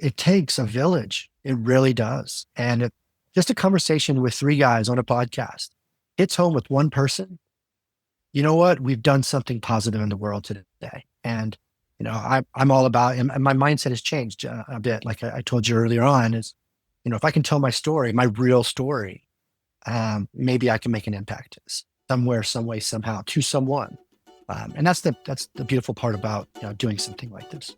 it takes a village. It really does. And just a conversation with three guys on a podcast hits home with one person. You know what? We've done something positive in the world today. And, I'm all about, and my mindset has changed a bit. Like I told you earlier on is, if I can tell my story, my real story, maybe I can make an impact somewhere, some way, somehow to someone. And that's the beautiful part about doing something like this.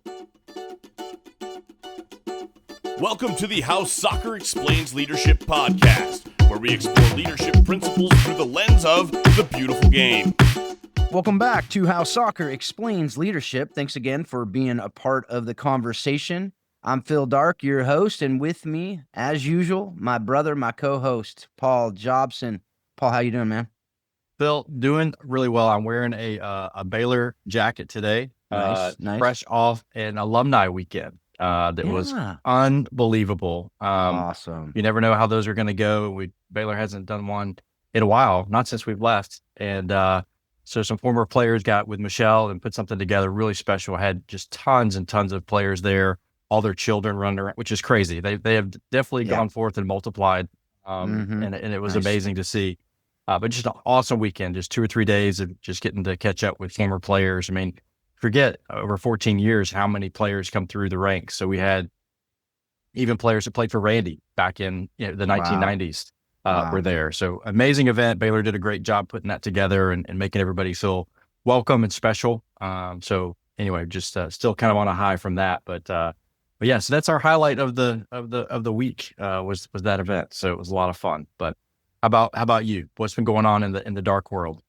Welcome to the How Soccer Explains Leadership podcast, where we explore leadership principles through the lens of the beautiful game. Welcome back to How Soccer Explains Leadership. Thanks again for being a part of the conversation. I'm Phil Dark, your host, and with me, as usual, my brother, my co-host, Paul Jobson. Paul, how you doing, man? Phil, doing really well. I'm wearing a Baylor jacket today. Nice. Fresh off an alumni weekend. That was unbelievable. Awesome. You never know how those are going to go. Baylor hasn't done one in a while, not since we've left. And so some former players got with Michelle and put something together really special. Had just tons and tons of players there, all their children running around, which is crazy. They have definitely gone forth and multiplied. And it was amazing to see. But just an awesome weekend, just 2 or 3 days of just getting to catch up with former players. I mean, forget over 14 years how many players come through the ranks. So we had even players that played for Randy back in the 1990s were there. So amazing event. Baylor did a great job putting that together and making everybody feel welcome and special. So anyway, just still kind of on a high from that. But yeah, so that's our highlight of the week was that event. So it was a lot of fun. But how about you? What's been going on in the dark world?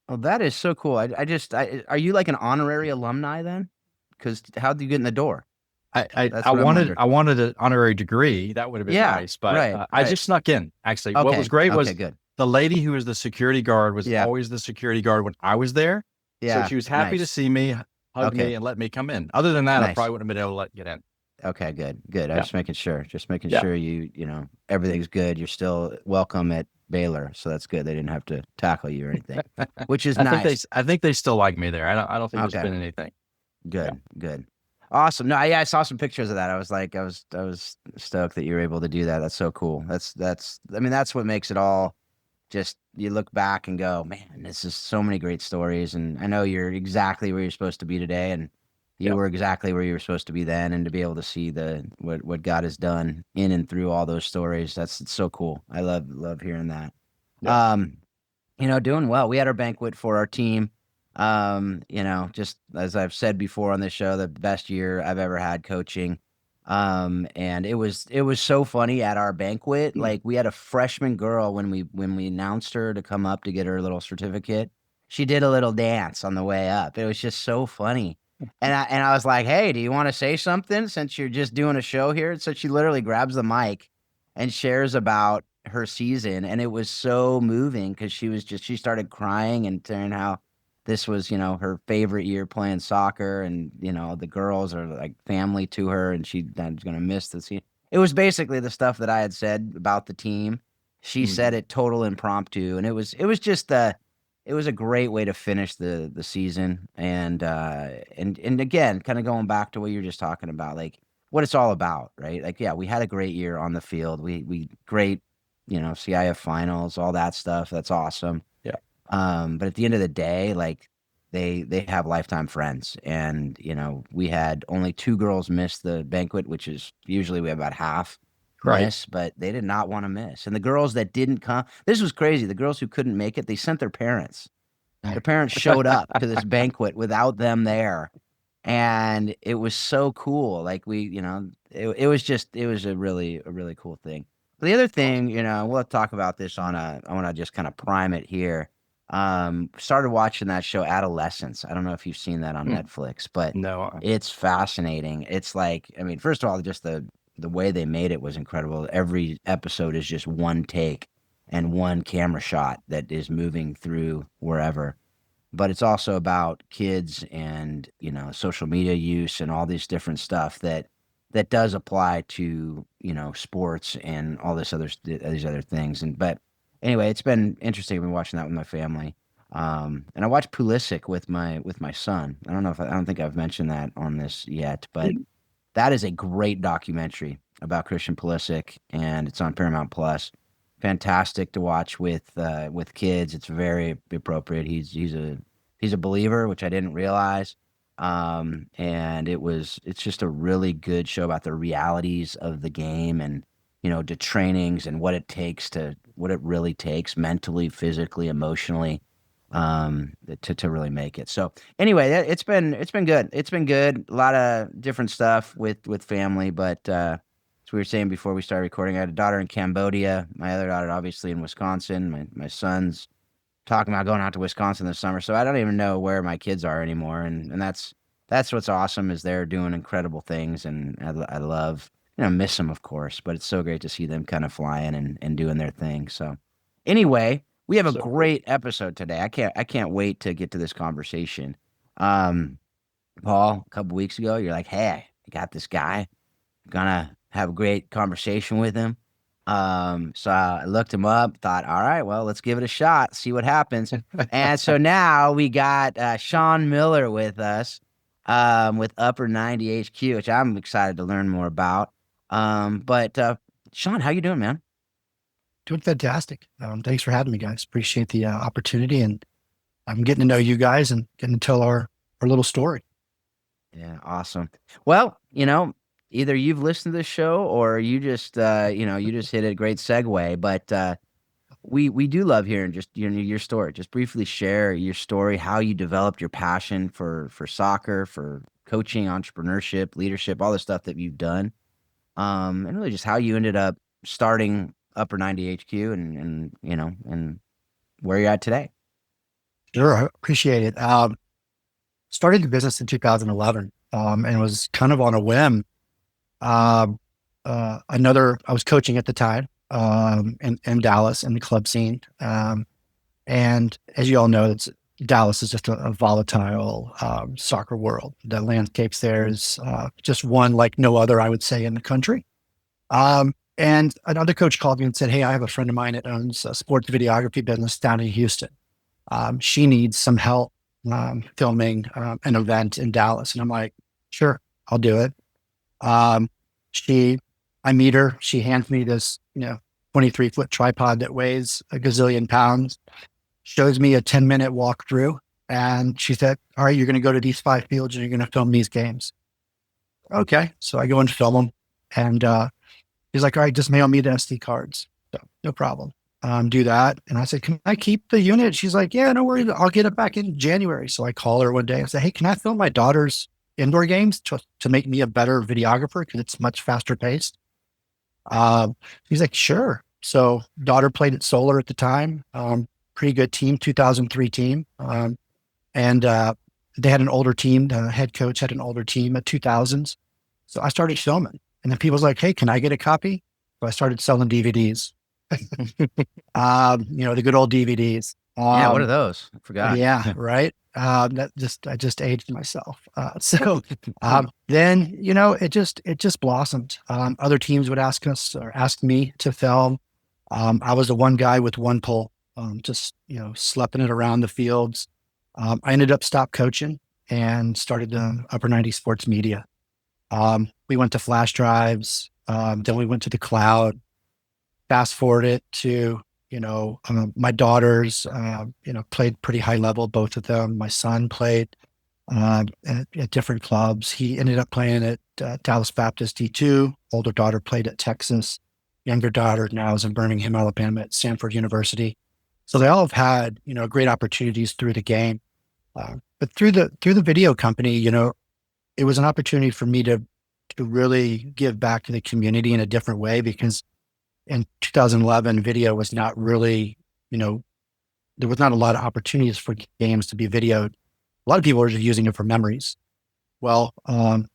Oh, that is so cool. Are you like an honorary alumni then? Because how did you get in the door? I wanted an honorary degree. That would have been nice, but I just snuck in. Actually, what was great was the lady who was the security guard was always the security guard when I was there. Yeah, so she was happy to see me, hug me, and let me come in. Other than that, I probably wouldn't have been able to let get in. Okay, good. I was just making sure. Sure you everything's good. You're still welcome at Baylor, so that's good. They didn't have to tackle you or anything, which is nice. I think they still like me there. I don't think there's been anything. Good. Awesome. No, I saw some pictures of that. I was stoked that you were able to do that. That's so cool. That's what makes it all just, you look back and go, man, this is so many great stories. And I know you're exactly where you're supposed to be today. And you were exactly where you were supposed to be then. And to be able to see what God has done in and through all those stories, it's so cool. I love hearing that. Yeah. Doing well. We had our banquet for our team. Just as I've said before on this show, the best year I've ever had coaching. And it was so funny at our banquet. Like, we had a freshman girl when we announced her to come up to get her little certificate. She did a little dance on the way up. It was just so funny. And I was like, hey, do you want to say something since you're just doing a show here? So she literally grabs the mic and shares about her season. And it was so moving because she started crying and saying how this was, her favorite year playing soccer, and, the girls are like family to her, and she's going to miss the scene. It was basically the stuff that I had said about the team. She said it total impromptu, and it was a great way to finish the season. And again, kind of going back to what you're just talking about, like what it's all about, right? Like, yeah, we had a great year on the field. We great, CIF finals, all that stuff. That's awesome. But at the end of the day, like they have lifetime friends, and we had only 2 girls miss the banquet, which is usually we have about half miss, but they did not want to miss. And the girls that didn't come, this was crazy. The girls who couldn't make it, they sent their parents. Their parents showed up to this banquet without them there, and it was so cool. Like it was a really cool thing. But the other thing, we'll talk about this I want to just kind of prime it here. Started watching that show Adolescence. I don't know if you've seen that on Netflix, but no, it's fascinating. It's like, first of all, just the way they made it was incredible. Every episode is just one take and one camera shot that is moving through wherever. But it's also about kids and, social media use and all this different stuff that does apply to, sports and all these other things. But anyway, it's been interesting. I've been watching that with my family. And I watched Pulisic with my son. I don't think I've mentioned that on this yet, but That is a great documentary about Christian Pulisic, and it's on Paramount Plus. Fantastic to watch with kids. It's very appropriate. He's a believer, which I didn't realize. And it's just a really good show about the realities of the game, and the trainings and what it really takes mentally, physically, emotionally, to really make it. So anyway, it's been good. It's been good. A lot of different stuff with family, but as we were saying before we started recording, I had a daughter in Cambodia. My other daughter, obviously, in Wisconsin. My son's talking about going out to Wisconsin this summer, so I don't even know where my kids are anymore. And that's what's awesome, is they're doing incredible things, and I love, miss them, of course, but it's so great to see them kind of flying and doing their thing. So anyway, we have a great episode today. I can't wait to get to this conversation. Paul, a couple weeks ago, you're like, "Hey, I got this guy. I'm gonna have a great conversation with him." So I looked him up, thought, all right, well, let's give it a shot, see what happens. And so now we got Sean Miller with us, with Upper90HQ, which I'm excited to learn more about. But Sean, how you doing, man? Doing fantastic. Thanks for having me, guys. Appreciate the opportunity, and I'm getting to know you guys and getting to tell our little story. Yeah, awesome. Well, either you've listened to the show, or you just you just hit a great segue. But we do love hearing just your story. Just briefly share your story, how you developed your passion for soccer, for coaching, entrepreneurship, leadership, all the stuff that you've done, and really just how you ended up starting Upper90HQ, and where you're at today. Sure, I appreciate it. Started the business in 2011, and was kind of on a whim. I was coaching at the time, in Dallas in the club scene. And as you all know, Dallas is just a volatile, soccer world. The landscapes there is, just one like no other, I would say, in the country. And another coach called me and said, "Hey, I have a friend of mine that owns a sports videography business down in Houston. She needs some help, filming, an event in Dallas." And I'm like, "Sure, I'll do it." I meet her, she hands me this, 23-foot tripod that weighs a gazillion pounds, shows me a 10-minute walkthrough. And she said, "All right, you're going to go to these 5 fields and you're going to film these games." Okay. So I go and film them, and, he's like, "All right, just mail me the SD cards." So no problem. Do that. And I said, "Can I keep the unit?" She's like, "Yeah, no worries. I'll get it back in January." So I call her one day and say, "Hey, can I film my daughter's indoor games to make me a better videographer? Because it's much faster paced." He's like, "Sure." So daughter played at Solar at the time. Pretty good team, 2003 team. And they had an older team. The head coach had an older team at 2000s. So I started filming, and then people was like, "Hey, can I get a copy?" So I started selling DVDs. The good old DVDs. Yeah, what are those? I forgot. Yeah, right. I just aged myself. Then, it just blossomed. Other teams would ask me to film. I was the one guy with one pole, just, schlepping it around the fields. I ended up stopped coaching and started Upper90 Sports Media. We went to flash drives. Then we went to the cloud. Fast forward it to, my daughters, played pretty high level, both of them. My son played at different clubs. He ended up playing at Dallas Baptist D2. Older daughter played at Texas. Younger daughter now is in Birmingham, Alabama at Stanford University. So they all have had, great opportunities through the game. But through the video company, it was an opportunity for me to really give back to the community in a different way, because in 2011, video was not really, there was not a lot of opportunities for games to be videoed. A lot of people were just using it for memories. Well,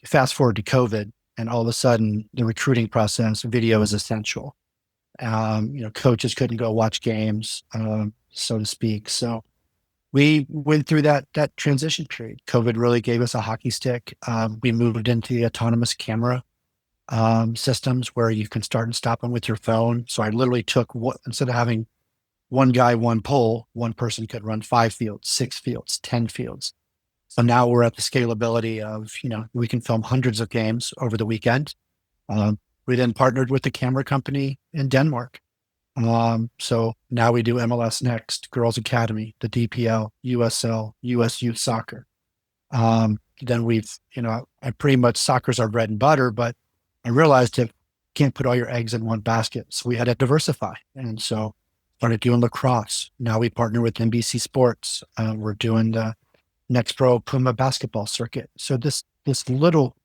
fast forward to COVID, and all of a sudden the recruiting process, video is essential. Coaches couldn't go watch games, so to speak. So we went through that transition period. COVID really gave us a hockey stick. We moved into the autonomous camera systems where you can start and stop them with your phone. So I literally took instead of having one guy, one pole, one person could run 5 fields, 6 fields, 10 fields. So now we're at the scalability of, we can film hundreds of games over the weekend. We then partnered with the camera company in Denmark. So now we do MLS Next, Girls Academy, the DPL, USL, US Youth Soccer. Then I pretty much, soccer's our bread and butter, but I realized you can't put all your eggs in one basket. So we had to diversify. And so started doing lacrosse. Now we partner with NBC Sports. We're doing the Next Pro Puma basketball circuit. So this little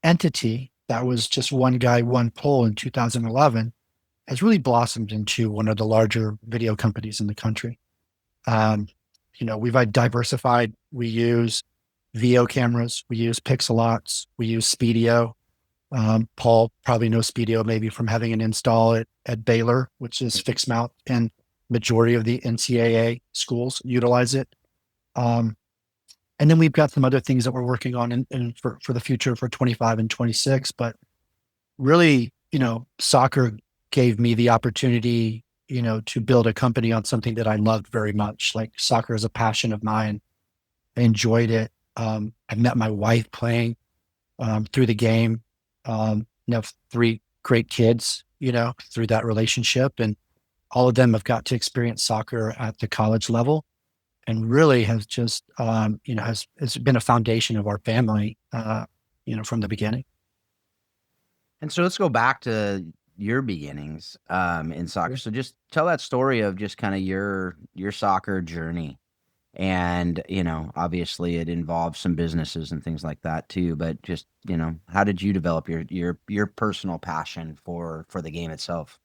entity that was just one guy, one pole in 2011 has really blossomed into one of the larger video companies in the country. We've diversified. We use VO cameras. We use Pixelots. We use Speedio. Paul probably knows Speedio maybe from having an install at Baylor, which is fixed mount, and majority of the NCAA schools utilize it. And then we've got some other things that we're working on for the future for 25 and 26. But really, soccer gave me the opportunity, to build a company on something that I loved very much. Like, soccer is a passion of mine. I enjoyed it. I met my wife playing through the game. Have 3 great kids, through that relationship. And all of them have got to experience soccer at the college level. And really has just, has been a foundation of our family, from the beginning. And so let's go back to your beginnings in soccer. So just tell that story of just kind of your soccer journey. And, obviously it involves some businesses and things like that too. But just, how did you develop your personal passion for the game itself?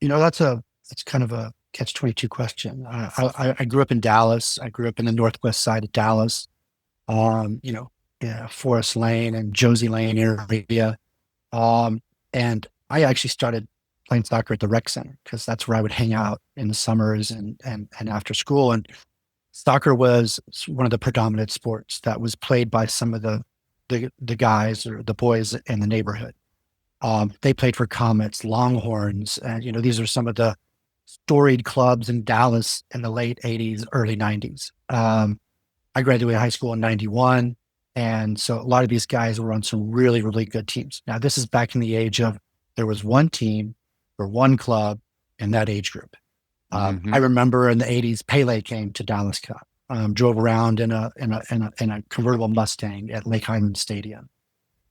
That's kind of a catch-22 question. I grew up in Dallas. I grew up in the northwest side of Dallas, Forest Lane and Josie Lane area. And I actually started playing soccer at the rec center because that's where I would hang out in the summers and after school. And soccer was one of the predominant sports that was played by some of the guys or the boys in the neighborhood. They played for Comets, Longhorns, and these are some of the storied clubs in Dallas in the late 80s, early 90s. I graduated high school in 91. And so a lot of these guys were on some really, really good teams. Now, this is back in the age of, there was one team or one club in that age group. I remember in the 80s, Pele came to Dallas Cup, drove around in a convertible Mustang at Lake Highland Stadium.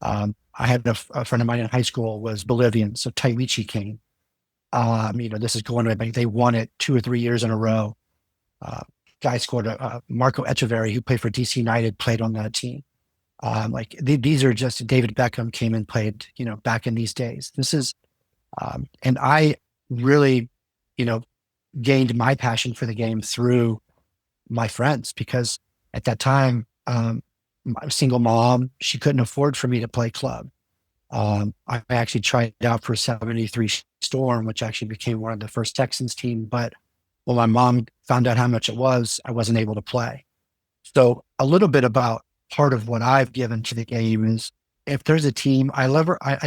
I had a friend of mine in high school was Bolivian, so Taiwichi came. This is going back. They won it 2 or 3 years in a row. Guy scored Marco Echeverri, who played for DC United, played on that team. These are just, David Beckham came and played, back in these days. This is, and I really, gained my passion for the game through my friends, because at that time, I'm a single mom. She couldn't afford for me to play club. I actually tried out for 73 Storm, which actually became one of the first Texans team. But when my mom found out how much it was, I wasn't able to play. So a little bit about part of what I've given to the game is, if there's a team, I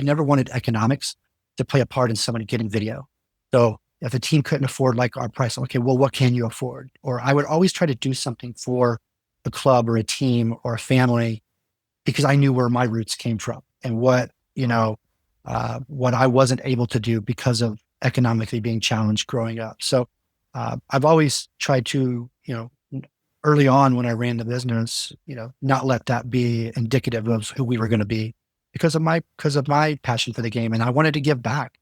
never wanted economics to play a part in someone getting video. So if a team couldn't afford like our price, okay, well, what can you afford? Or I would always try to do something for a club or a team or a family, because I knew where my roots came from and what I wasn't able to do because of economically being challenged growing up. So I've always tried to, early on when I ran the business, not let that be indicative of who we were going to be, because of my passion for the game, and I wanted to give back.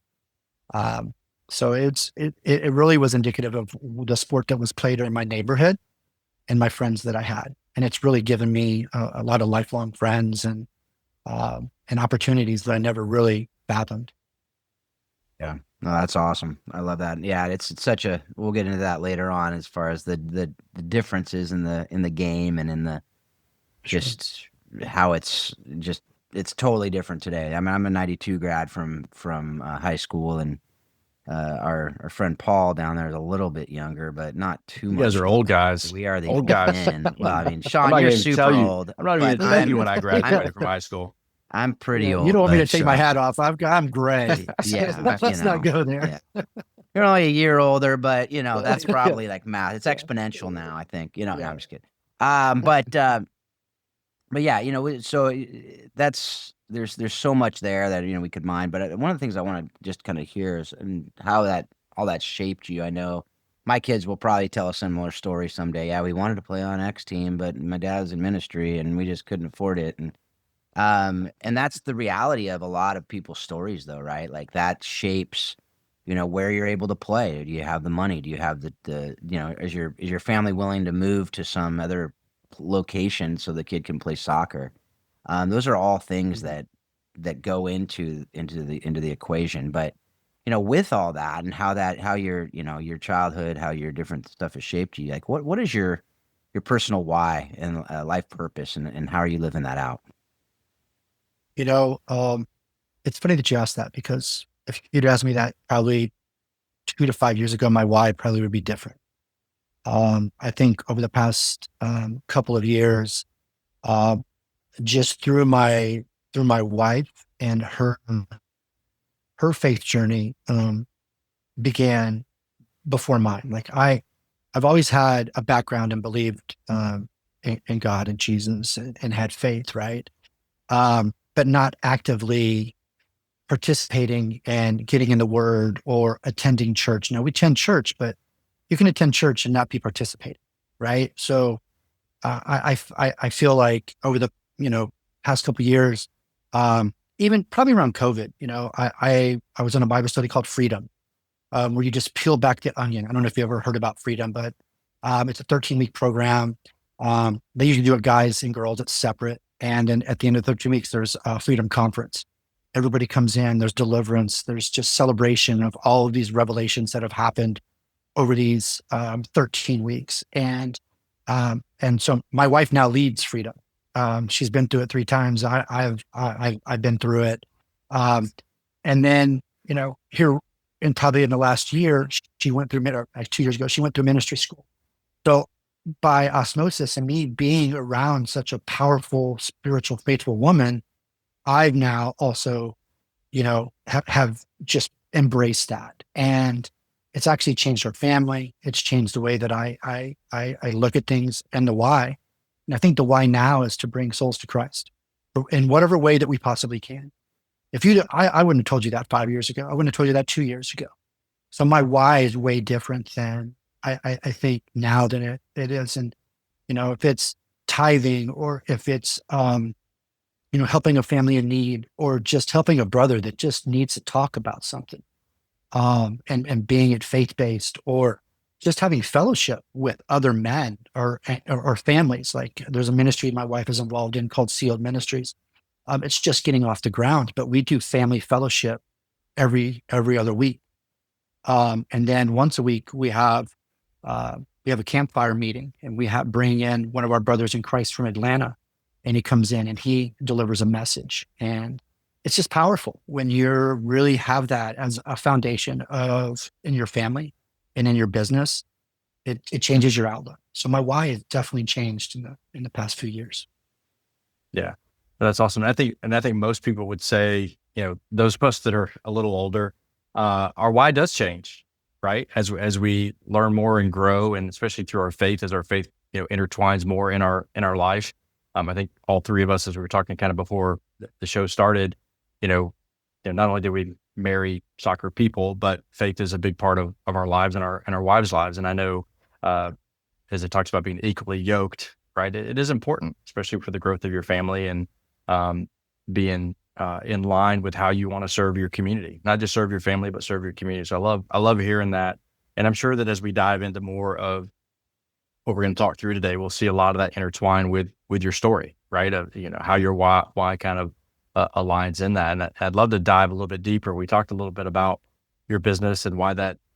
So it really was indicative of the sport that was played in my neighborhood and my friends that I had, and it's really given me a lot of lifelong friends and opportunities that I never really fathomed. Yeah, no, that's awesome. I love that. Yeah, it's such a. We'll get into that later on as far as the differences in the game and in the just how it's totally different today. I mean, I'm a '92 grad from high school, and our friend Paul down there is a little bit younger, but not too much. You guys are old guys. We are the old guys. Men. Well, I mean, Sean, you're super old. I'm not even going to tell you when I graduated from high school. I'm pretty old. You don't want me to take my hat off. I'm gray. Yeah, let's not go there. Yeah. You're only a year older, but that's probably like math. It's exponential now, I think. No, I'm just kidding. But but yeah, so there's so much there that we could mine. But one of the things I want to just kind of hear is and how that all that shaped you. I know my kids will probably tell a similar story someday. Yeah, we wanted to play on X team, but my dad was in ministry and we just couldn't afford it. And that's the reality of a lot of people's stories, though, right? Like that shapes, where you're able to play. Do you have the money? Do you have is your family willing to move to some other location so the kid can play soccer? Those are all things that go into the equation. But with all that and how your childhood, how your different stuff has shaped you, like what is your personal why and life purpose, and how are you living that out? You know, it's funny that you asked that because if you'd asked me that probably 2 to 5 years ago, my why probably would be different. I think over the past couple of years, uh, just through my wife and her faith journey began before mine. Like I've always had a background and believed in God and Jesus and had faith, right? But not actively participating and getting in the word or attending church. Now we attend church, but you can attend church and not be participating, right? So I feel like over the past couple of years, even probably around COVID, I was on a Bible study called Freedom, where you just peel back the onion. I don't know if you ever heard about Freedom, but it's a 13-week program. They usually do it guys and girls. It's separate. And then at the end of 13 weeks, there's a Freedom Conference. Everybody comes in, there's deliverance, there's just celebration of all of these revelations that have happened over these 13 weeks. And so my wife now leads Freedom. She's been through it 3 times. I've been through it. And then, here probably in the last year, she went through, 2 years ago, she went through ministry school. So by osmosis and me being around such a powerful, spiritual, faithful woman, I've now also, have just embraced that. And it's actually changed our family. It's changed the way that I look at things and the why. And I think the why now is to bring souls to Christ in whatever way that we possibly can. I wouldn't have told you that 5 years ago. I wouldn't have told you that 2 years ago. So my why is way different than I think now than it is. And, if it's tithing or if it's, helping a family in need or just helping a brother that just needs to talk about something, and being it faith-based or just having fellowship with other men or families. Like there's a ministry my wife is involved in called Sealed Ministries. It's just getting off the ground, but we do family fellowship every other week. And then once a week we have a campfire meeting, and bring in one of our brothers in Christ from Atlanta, and he comes in and he delivers a message. And it's just powerful when you really have that as a foundation in your family and in your business. It changes your outlook. So my why has definitely changed in the past few years. Yeah, that's awesome. I think most people would say, those of us that are a little older, our why does change, right? As we learn more and grow, and especially through our faith, as our faith, intertwines more in our life. I think all three of us, as we were talking kind of before the show started, not only did we marry soccer people, but faith is a big part of our lives and our wives' lives. And I know, as it talks about being equally yoked, right? It is important, especially for the growth of your family and being in line with how you want to serve your community, not just serve your family, but serve your community. So I love hearing that. And I'm sure that as we dive into more of what we're going to talk through today, we'll see a lot of that intertwine with your story, right? Of, how your why kind of aligns in that. And I'd love to dive a little bit deeper. We talked a little bit about your business and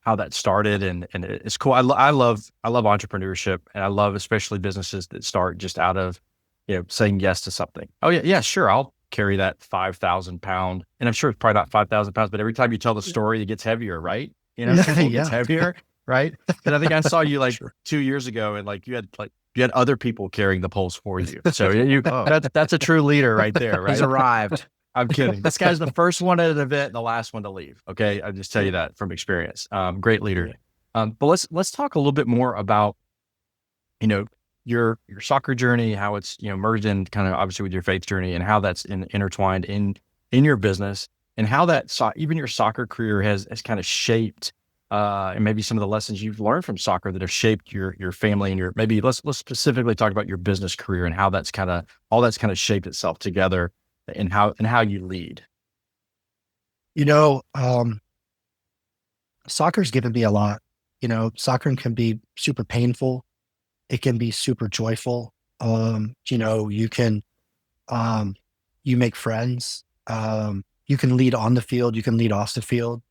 how that started. And it's cool. I love entrepreneurship, and I love especially businesses that start just out of, saying yes to something. Oh yeah, sure. I'll carry that 5,000 pound. And I'm sure it's probably not 5,000 pounds, but every time you tell the story, it gets heavier, right? It gets heavier, right? And I think I saw you Sure. 2 years ago, and you had other people carrying the poles for you. So that's a true leader right there, right? He's arrived. I'm kidding. This guy's the first one at an event and the last one to leave. Okay. I just tell you that from experience. Great leader. But let's talk a little bit more about, your soccer journey, how it's, merged in kind of obviously with your faith journey, and how that's intertwined in your business, and how that even your soccer career has kind of shaped, and maybe some of the lessons you've learned from soccer that have shaped your family and maybe let's specifically talk about your business career and how that's kind of shaped itself together, and how you lead. Soccer's given me a lot. Soccer can be super painful. It can be super joyful. You can, you make friends. You can lead on the field. You can lead off the field.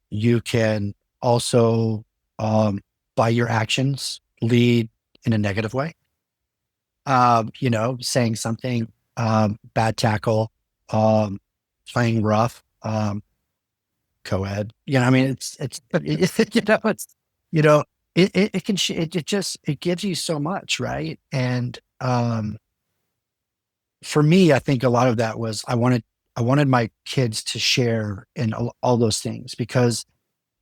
You can also, by your actions, lead in a negative way. Saying something, bad tackle, playing rough, co-ed. It gives you so much, right? And for me, I think a lot of that was I wanted my kids to share in all those things, because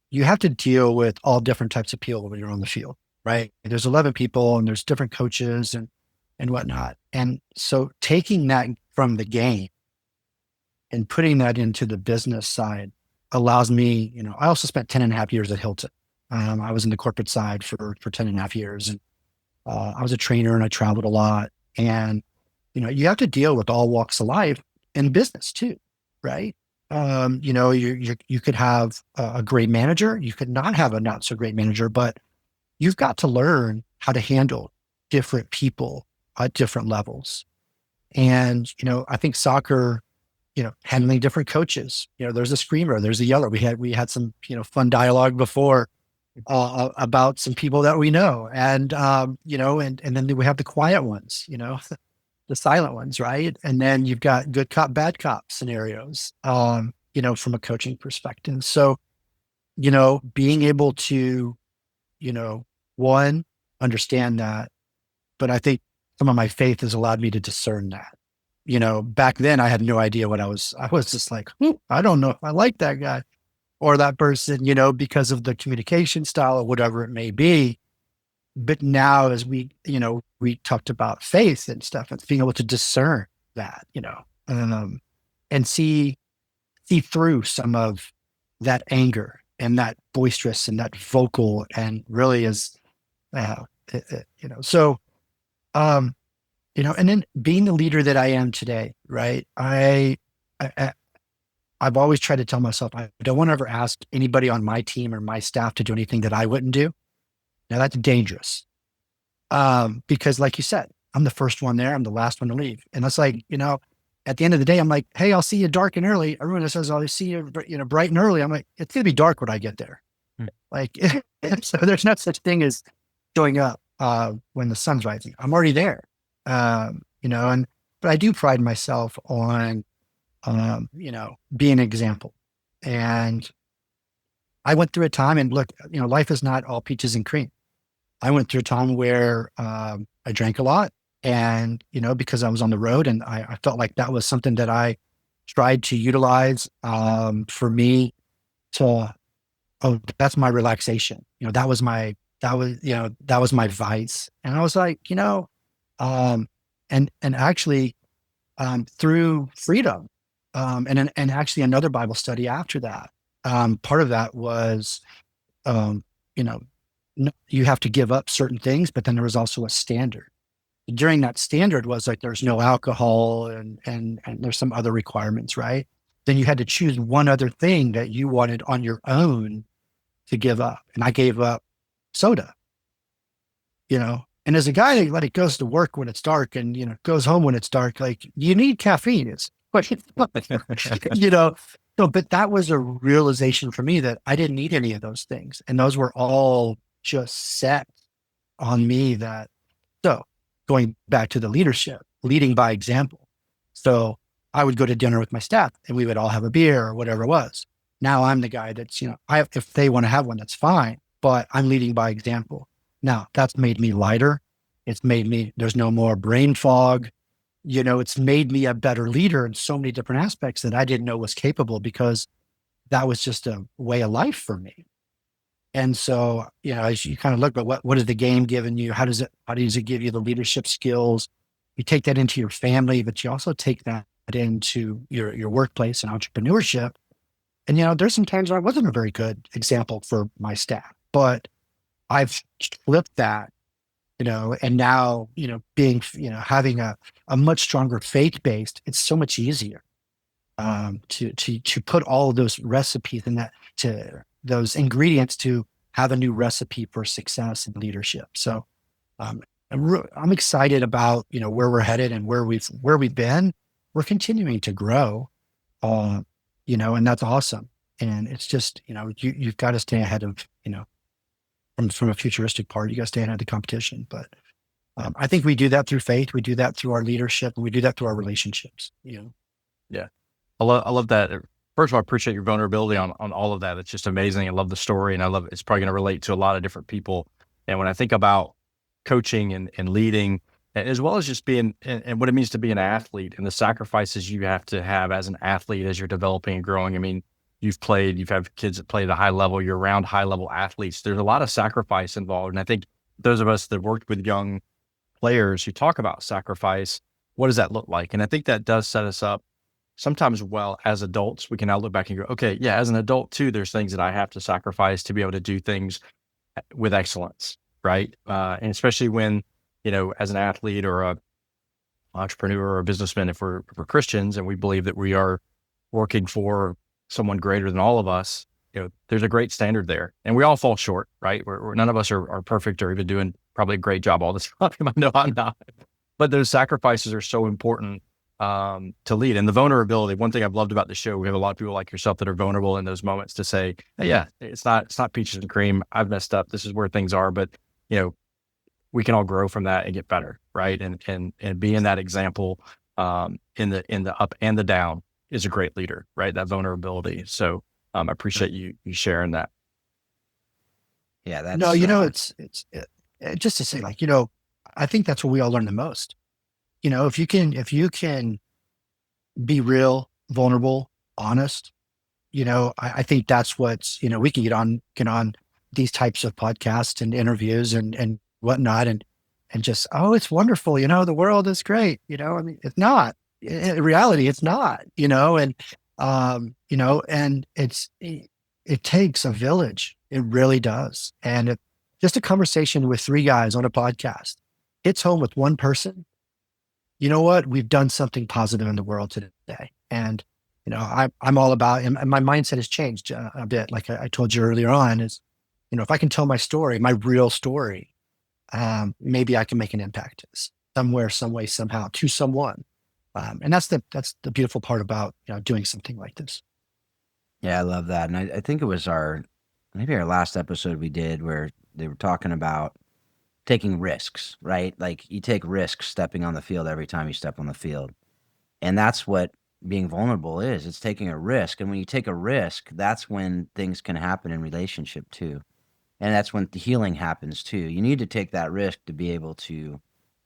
you have to deal with all different types of people when you're on the field, right? There's 11 people and there's different coaches and whatnot. And so taking that from the game and putting that into the business side allows me, I also spent 10 and a half years at Hilton. I was in the corporate side for 10 and a half years. And I was a trainer and I traveled a lot. And, you have to deal with all walks of life in business too, right? You could have a great manager. You could not have a not so great manager, but you've got to learn how to handle different people at different levels. And, I think soccer, handling different coaches, there's a screamer, there's a yeller. We had some, fun dialogue before about some people that we know. And, and then we have the quiet ones, the silent ones, right? And then you've got good cop, bad cop scenarios, from a coaching perspective. So, being able to, one, understand that, but I think some of my faith has allowed me to discern that. Back then I had no idea what I was just like, I don't know if I like that guy or that person, because of the communication style or whatever it may be. But now as we talked about faith and stuff, and being able to discern that, and see through some of that anger and that boisterous and that vocal, and really is, so, and then being the leader that I am today, right? I've always tried to tell myself, I don't want to ever ask anybody on my team or my staff to do anything that I wouldn't do. Now that's dangerous. Because like you said, I'm the first one there. I'm the last one to leave. And it's like, at the end of the day, I'm like, hey, I'll see you dark and early. Everyone that says, I'll see you, bright and early. I'm like, it's going to be dark when I get there. Like, so there's no such thing as showing up, when the sun's rising. I'm already there. But I do pride myself on, being an example. And I went through a time, and look, life is not all peaches and cream. I went through a time where, I drank a lot, and, because I was on the road, and I felt like that was something that I tried to utilize, for me to, that's my relaxation. That was my vice. And I was like, and actually, through freedom, and actually another Bible study after that, part of that was, you have to give up certain things, but then there was also a standard. During that standard was like, there's no alcohol and there's some other requirements, right? Then you had to choose one other thing that you wanted on your own to give up. And I gave up soda, and as a guy that goes to work when it's dark and, goes home when it's dark, like, you need caffeine. It's what, so, but that was a realization for me that I didn't need any of those things. And those were all just set on me that, so going back to the leadership, leading by example. So I would go to dinner with my staff and we would all have a beer or whatever it was. Now I'm the guy that's, if they want to have one, that's fine, but I'm leading by example. Now that's made me lighter. It's made me, there's no more brain fog. It's made me a better leader in so many different aspects that I didn't know was capable, because that was just a way of life for me. And so, as you kind of look at what is the game giving you? How does it give you the leadership skills? You take that into your family, but you also take that into your workplace and entrepreneurship. And, there's some times I wasn't a very good example for my staff, but I've flipped that, and now, being, having a much stronger faith-based, it's so much easier to put all of those recipes and those ingredients to have a new recipe for success and leadership. So I'm excited about where we're headed and where we've been. We're continuing to grow, and that's awesome. And it's just you've got to stay ahead of from a futuristic part. You got to stay ahead of the competition. But I think we do that through faith. We do that through our leadership, and we do that through our relationships. Yeah. I love that. First of all, I appreciate your vulnerability on all of that. It's just amazing. I love the story, and I love it's probably going to relate to a lot of different people. And when I think about coaching and leading, as well as just being and what it means to be an athlete and the sacrifices you have to have as an athlete as you're developing and growing. I mean, you've had kids that play at a high level. You're around high level athletes. There's a lot of sacrifice involved, and I think those of us that worked with young players who talk about sacrifice, what does that look like? And I think that does set us up sometimes well as adults. We can now look back and go, okay, yeah, as an adult too, there's things that I have to sacrifice to be able to do things with excellence, right? And especially when, as an athlete or a entrepreneur or a businessman, if we're Christians and we believe that we are working for someone greater than all of us, there's a great standard there, and we all fall short, right? We're none of us are perfect or even doing probably a great job all the time. I know I'm not, but those sacrifices are so important to lead. And the vulnerability, one thing I've loved about the show, we have a lot of people like yourself that are vulnerable in those moments to say, hey, yeah, it's not peaches and cream. I've messed up. This is where things are, but we can all grow from that and get better. Right. And being that example in the up and the down is a great leader, right? That vulnerability. So I appreciate you sharing that. Yeah. That's no, it's just to say, I think that's where we all learn the most. If you can be real, vulnerable, honest, I think that's what's, we can get on these types of podcasts and interviews and whatnot and just, oh, it's wonderful. The world is great. I mean, it's not. In reality, it's not, and it takes a village. It really does. And just a conversation with three guys on a podcast hits home with one person. You know what? We've done something positive in the world today. And, I'm all about, and my mindset has changed a bit. Like I told you earlier on is, if I can tell my story, my real story, maybe I can make an impact somewhere, some way, somehow to someone. And that's the beautiful part about, doing something like this. Yeah, I love that. And I think it was maybe our last episode we did where they were talking about taking risks, right? Like you take risks stepping on the field every time you step on the field. And that's what being vulnerable is. It's taking a risk. And when you take a risk, that's when things can happen in relationship too. And that's when the healing happens too. You need to take that risk to be able to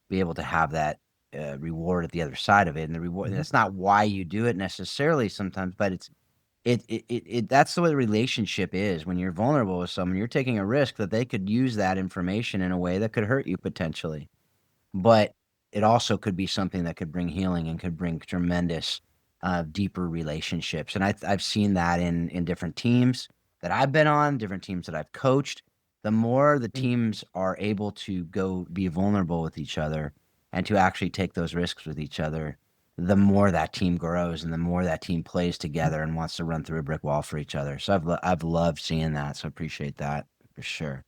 have that reward at the other side of it. And the reward, and that's not why you do it necessarily sometimes, but that's the way the relationship is. When you're vulnerable with someone, you're taking a risk that they could use that information in a way that could hurt you potentially. But it also could be something that could bring healing and could bring tremendous, deeper relationships. And I've seen that in different teams that I've been on, different teams that I've coached. The more the teams are able to go be vulnerable with each other and to actually take those risks with each other, the more that team grows and the more that team plays together and wants to run through a brick wall for each other. So I've loved seeing that. So I appreciate that for sure.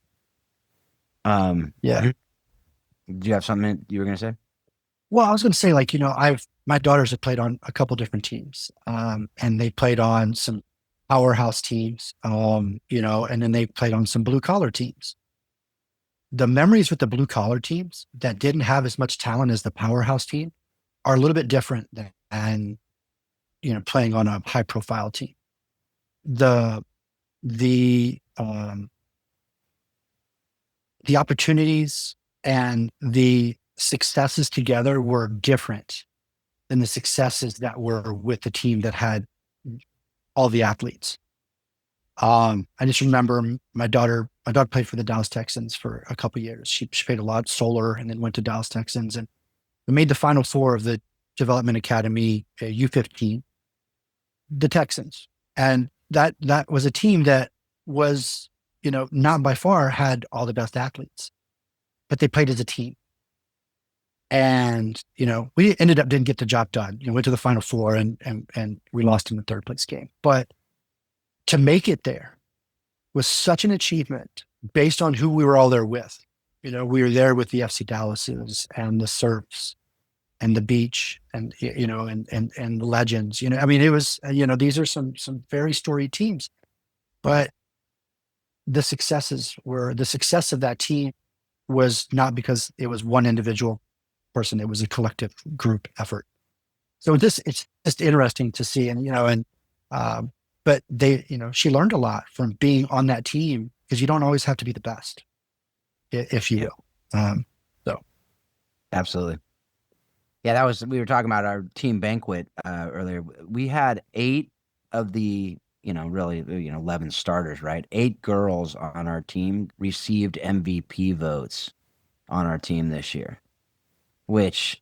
Yeah. Do you have something you were going to say? Well, I was going to say, my daughters have played on a couple different teams, and they played on some powerhouse teams, and then they played on some blue collar teams. The memories with the blue collar teams that didn't have as much talent as the powerhouse team are a little bit different than playing on a high profile team. The opportunities and the successes together were different than the successes that were with the team that had all the athletes. I just remember my daughter my daughter played for the Dallas Texans for a couple of years. She played a lot solar and then went to Dallas Texans, and we made the Final Four of the Development Academy U15, the Texans. And that was a team that was, not by far had all the best athletes, but they played as a team. And, we ended up didn't get the job done. Went to the Final Four and we lost in the third place game. But to make it there was such an achievement based on who we were all there with. We were there with the FC Dallases and the Surfs and the Beach and, and the Legends. It was, these are some very storied teams. But the success of that team was not because it was one individual person. It was a collective group effort. So it's just interesting to see. And, but she learned a lot from being on that team, because you don't always have to be the best, if you will. Absolutely. Yeah, we were talking about our team banquet earlier. We had 8 of the, 11 starters, right? 8 girls on our team received MVP votes on our team this year, which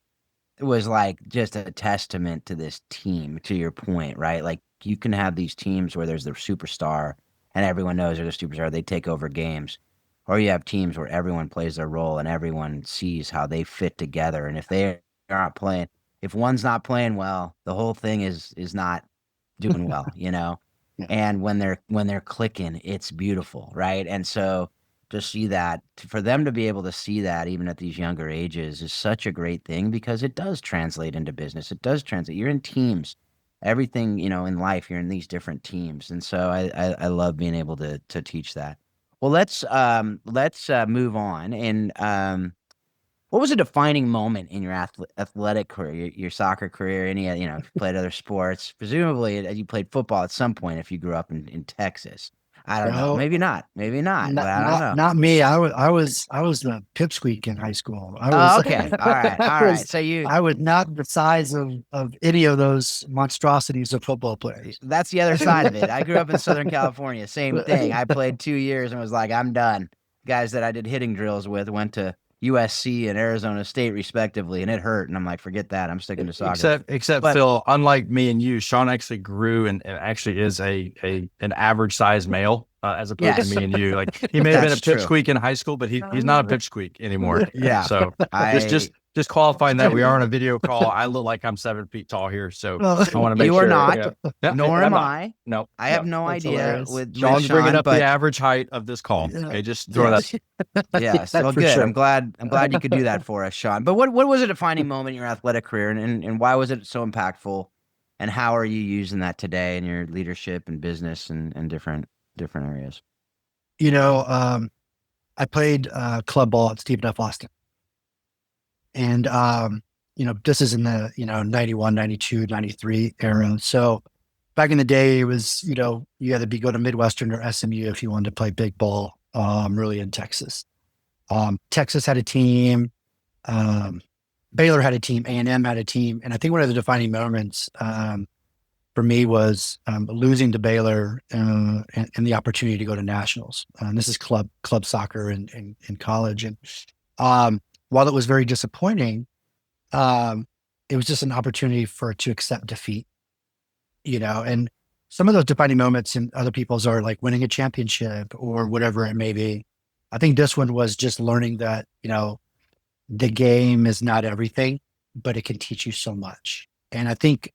was like just a testament to this team, to your point, right? Like, you can have these teams where there's the superstar and everyone knows they're the superstar. They take over games. Or you have teams where everyone plays their role and everyone sees how they fit together. And if they aren't playing, if one's not playing well, the whole thing is not doing well, Yeah. And when they're clicking, it's beautiful, right? And so to see that, for them to be able to see that even at these younger ages is such a great thing, because it does translate into business. It does translate. You're in teams. Everything, in life, you're in these different teams. And so I love being able to teach that. Well, let's move on. And what was a defining moment in your athletic career, your soccer career? Any, you played other sports? Presumably, you played football at some point if you grew up in Texas. I don't know. Maybe not. But I don't know. Not me. I was the pipsqueak in high school. Okay. All right. So I was not the size of any of those monstrosities of football players. That's the other side of it. I grew up in Southern California. Same thing. I played 2 years and was like, I'm done. Guys that I did hitting drills with went to USC and Arizona State respectively, and it hurt. And I'm like, forget that. I'm sticking to soccer. Except Phil, unlike me and you, Sean actually grew and actually is an average sized male, as opposed to me and you. Like, he may have been a pipsqueak in high school, but he's not a pipsqueak anymore. Yeah. So just qualifying that we are on a video call. I look like I'm 7 feet tall here, so I want to make sure. You are not. Yeah. Nor am I. No, I have no idea. With Sean's Sean, bringing up the average height of this call. Okay, just throw that. Yes. Well, good. Sure. I'm glad you could do that for us, Sean. But what was a defining moment in your athletic career, and why was it so impactful? And how are you using that today in your leadership and business and different areas? I played club ball at Stephen F. Austin. And, this is in the, 91, 92, 93 era. So back in the day, it was, you had to go to Midwestern or SMU if you wanted to play big ball, really in Texas. Texas had a team. Baylor had a team. A&M had a team. And I think one of the defining moments for me was losing to Baylor and the opportunity to go to nationals. This is club soccer in college. And while it was very disappointing, it was just an opportunity to accept defeat, and some of those defining moments in other people's are like winning a championship or whatever it may be. I think this one was just learning that, the game is not everything, but it can teach you so much. And I think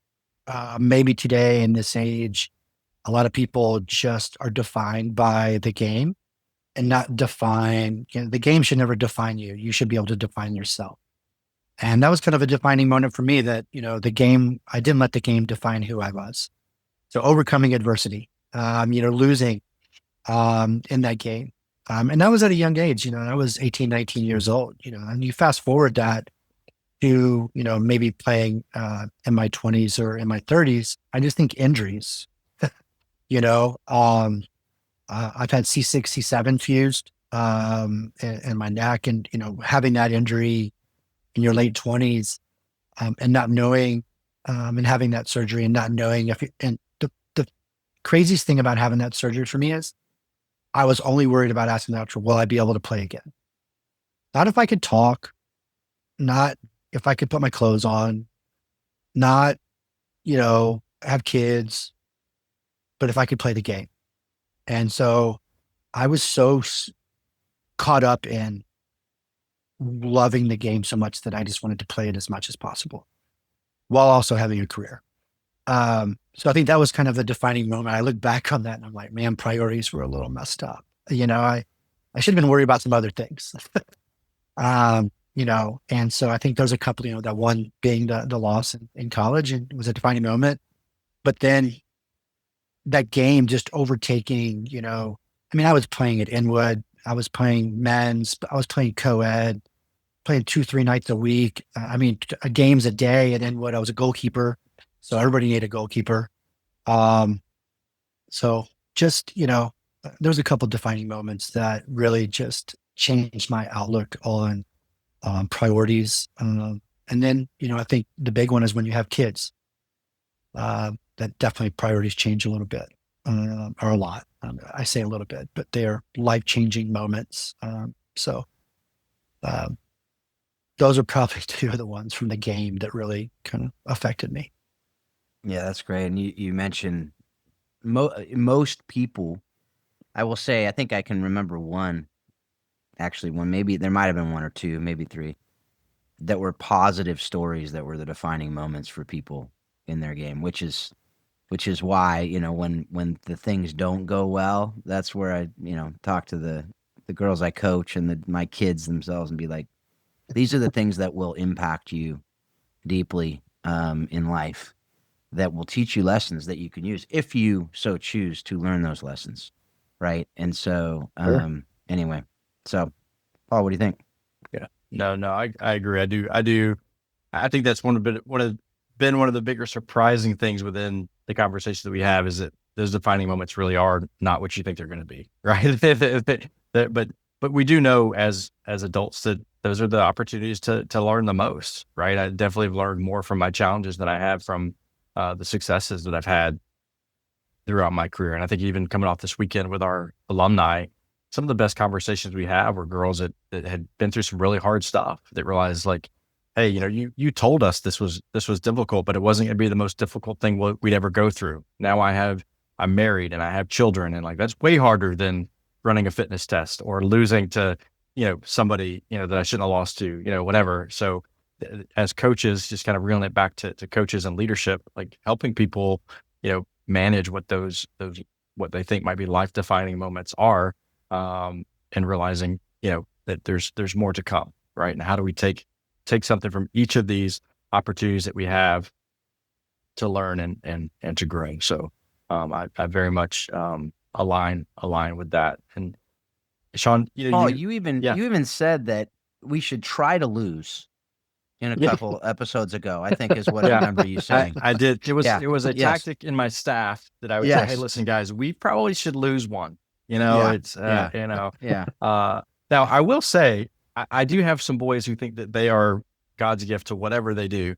maybe today in this age, a lot of people just are defined by the game and not the game should never define you. You should be able to define yourself. And that was kind of a defining moment for me that, I didn't let the game define who I was. So overcoming adversity, losing in that game. And that was at a young age, I was 18, 19 years old, and you fast forward that to, maybe playing in my 20s or in my 30s. I just think injuries, I've had C6, C7 fused in my neck, and having that injury in your late 20s and not knowing and having that surgery and not knowing and the craziest thing about having that surgery for me is I was only worried about asking the outro, will I be able to play again? Not if I could talk, not if I could put my clothes on, not, have kids, but if I could play the game. And so I was so caught up in loving the game so much that I just wanted to play it as much as possible while also having a career. So I think that was kind of a defining moment. I look back on that and I'm like, man, priorities were a little messed up. I should have been worried about some other things. And so I think there's a couple, that one being the loss in college, and it was a defining moment. But then that game just overtaking, I was playing at Inwood, I was playing men's, I was playing co-ed, playing 2-3 nights a week. Games a day at Inwood. I was a goalkeeper, so everybody needed a goalkeeper. So just, there was a couple defining moments that really just changed my outlook on priorities. And then, I think the big one is when you have kids, that definitely priorities change a little bit, or a lot. I say a little bit, but they are life-changing moments. Those are probably two of the ones from the game that really kind of affected me. Yeah, that's great. And you mentioned most people, I will say, I think I can remember one, maybe there might have been one or two, maybe three, that were positive stories that were the defining moments for people in their game, which is why, when the things don't go well, that's where I, talk to the girls I coach and my kids themselves and be like, these are the things that will impact you deeply in life, that will teach you lessons that you can use if you so choose to learn those lessons. Right. And so, anyway, so Paul, what do you think? Yeah, no, I agree. I do. I think that's one of the bigger surprising things within the conversation that we have, is that those defining moments really are not what you think they're going to be. Right. But we do know as adults that those are the opportunities to learn the most. Right. I definitely have learned more from my challenges than I have from the successes that I've had throughout my career. And I think even coming off this weekend with our alumni, some of the best conversations we have were girls that had been through some really hard stuff, that realized, like, hey, you told us this was difficult, but it wasn't going to be the most difficult thing we'd ever go through. Now I'm married and I have children, and like, that's way harder than running a fitness test or losing to, somebody, that I shouldn't have lost to, whatever. So as coaches, just kind of reeling it back to coaches and leadership, like helping people, manage what those what they think might be life defining moments are, and realizing, that there's more to come, right? And how do we take something from each of these opportunities that we have to learn and to grow? So I very much align with that. And Sean, Paul, you even said that we should try to lose in a couple episodes ago, I think is what I remember you saying. I did. It was a tactic in my staff that I would say, hey, listen, guys, we probably should lose one. It's now I will say, I do have some boys who think that they are God's gift to whatever they do,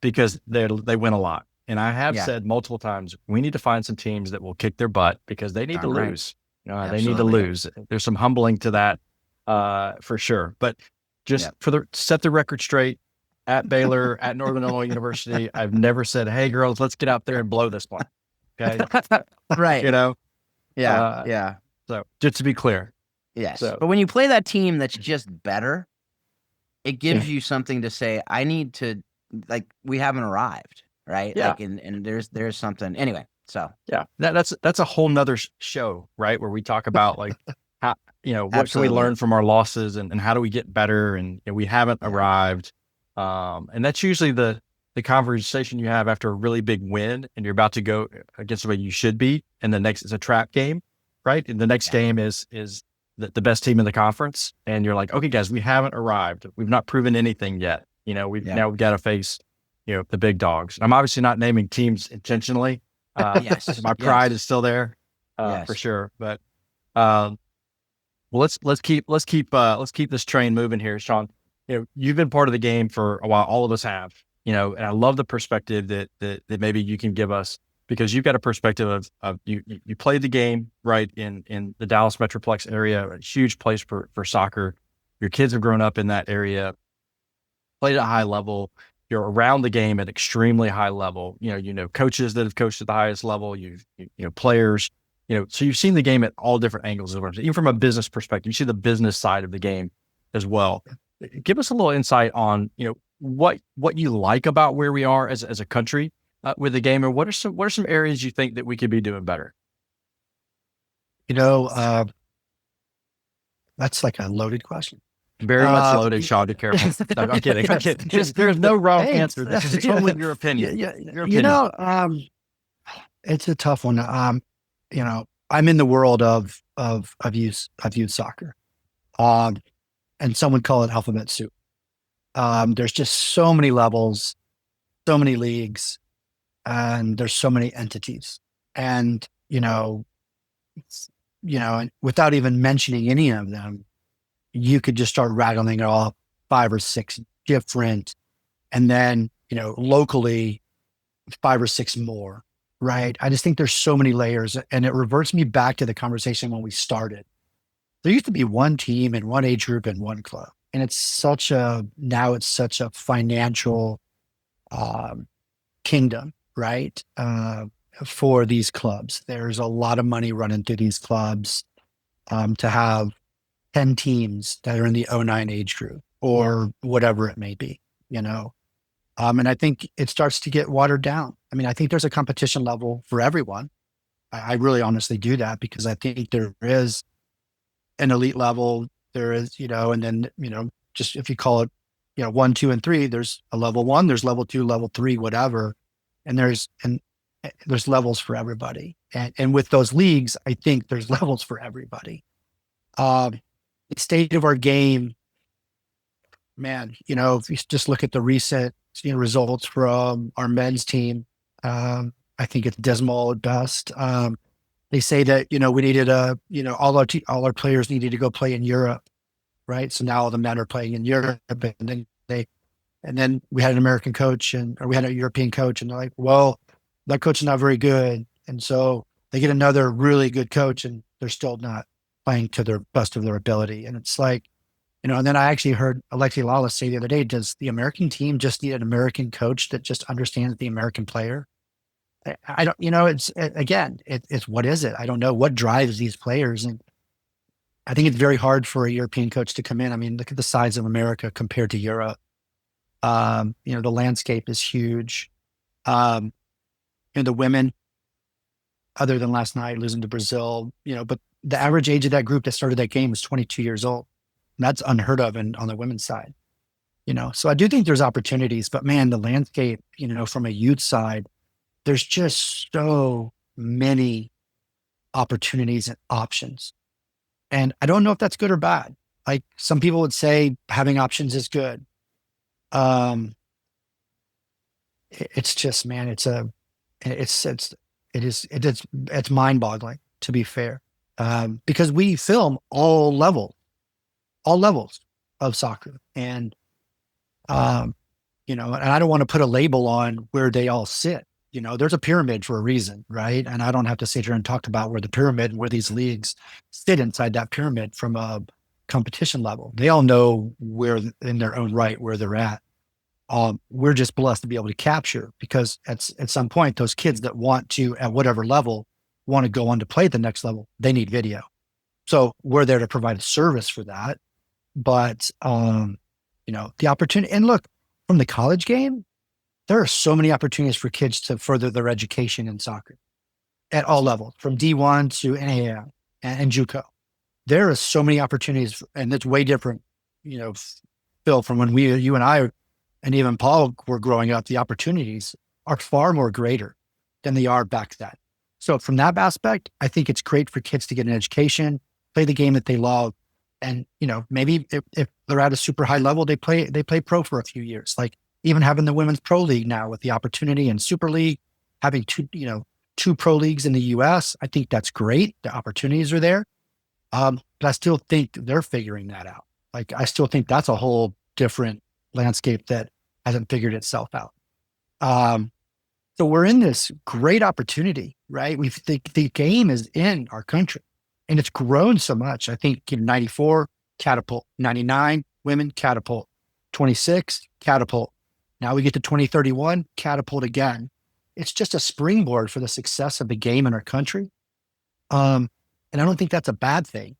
because they win a lot. And I have said multiple times, we need to find some teams that will kick their butt, because they need to lose. They need to lose. There's some humbling to that, for sure. But just set the record straight, at Baylor, at Northern Illinois University, I've never said, hey, girls, let's get out there and blow this one. Okay. Right. Yeah. So just to be clear. Yes. But when you play that team that's just better, it gives you something to say, I need to, like, we haven't arrived. Right. Yeah. Like, and there's something anyway. So that's a whole nother show, right? Where we talk about, like, how, what can we learn from our losses, and how do we get better? And we haven't arrived. And that's usually the conversation you have after a really big win, and you're about to go against the way you should be. And the next is a trap game, right? And the next game is the best team in the conference. And you're like, okay, guys, we haven't arrived. We've not proven anything yet. Now we've got to face, the big dogs. I'm obviously not naming teams intentionally. My pride is still there, for sure. But, well, let's keep this train moving here, Sean. You've been part of the game for a while. All of us have, and I love the perspective that maybe you can give us because you've got a perspective of you played the game right in the Dallas Metroplex area, a huge place for soccer. Your kids have grown up in that area, played at a high level. You're around the game at extremely high level. You know coaches that have coached at the highest level. You know players. So you've seen the game at all different angles. Even from a business perspective, you see the business side of the game as well. Give us a little insight on what you like about where we are as a country with the game, and what are some areas you think that we could be doing better? That's like a loaded question. Very much loaded, Sean. Be careful. No, I'm kidding. I'm kidding. There's no wrong answer. This is totally your opinion. Your opinion. It's a tough one. I'm in the world of youth soccer, and some would call it alphabet soup. There's just so many levels, so many leagues, and there's so many entities, and and without even mentioning any of them, you could just start rattling off 5 or 6 different, and then, locally 5 or 6 more, right? I just think there's so many layers, and it reverts me back to the conversation when we started. There used to be one team and one age group and one club. And now it's such a financial kingdom, right? For these clubs. There's a lot of money running through these clubs to have 10 teams that are in the 09 age group or whatever it may be, and I think it starts to get watered down. I mean, I think there's a competition level for everyone. I really honestly do that, because I think there is an elite level, there is, and then, just if you call it, 1, 2, and 3, there's a level 1, there's level 2, level 3, whatever. And there's levels for everybody. And with those leagues, I think there's levels for everybody. The state of our game, man, if you just look at the recent results from our men's team, I think it's dismal at best. They say that, we needed all our players needed to go play in Europe, right? So now all the men are playing in Europe, and then we had an American coach or we had a European coach, and they're like, well, that coach is not very good. And so they get another really good coach, and they're still not playing to their best of their ability. And it's like, and then I actually heard Alexi Lawless say the other day, does the American team just need an American coach that just understands the American player? I don't, it's what is it? I don't know what drives these players. And I think it's very hard for a European coach to come in. I mean, look at the size of America compared to Europe. The landscape is huge. And the women, other than last night losing to Brazil, but the average age of that group that started that game was 22 years old. And that's unheard of on the women's side, So I do think there's opportunities, but man, the landscape, from a youth side, there's just so many opportunities and options. And I don't know if that's good or bad. Like some people would say having options is good. It's just, man, it's mind boggling, to be fair. Because we film all levels of soccer, and, and I don't want to put a label on where they all sit. There's a pyramid for a reason, right? And I don't have to sit here and talk about where the pyramid and where these leagues sit inside that pyramid from a competition level. They all know where in their own right, where they're at. We're just blessed to be able to capture, because at some point, those kids that want to, at whatever level, want to go on to play at the next level, they need video. So we're there to provide a service for that. But, the opportunity, and look, from the college game, there are so many opportunities for kids to further their education in soccer at all levels, from D1 to NAIA and JUCO. There are so many opportunities, and it's way different, Phil, from when you and I, and even Paul were growing up. The opportunities are far more greater than they are back then. So from that aspect, I think it's great for kids to get an education, play the game that they love. And, maybe if they're at a super high level, they play pro for a few years. Like even having the women's pro league now with the opportunity, and super league, having two pro leagues in the US, I think that's great. The opportunities are there. But I still think they're figuring that out. Like, I still think that's a whole different landscape that hasn't figured itself out. So we're in this great opportunity, right? The game is in our country and it's grown so much. I think 94 catapult, 99 women catapult, 26 catapult. Now we get to 2031 catapult again. It's just a springboard for the success of the game in our country. And I don't think that's a bad thing,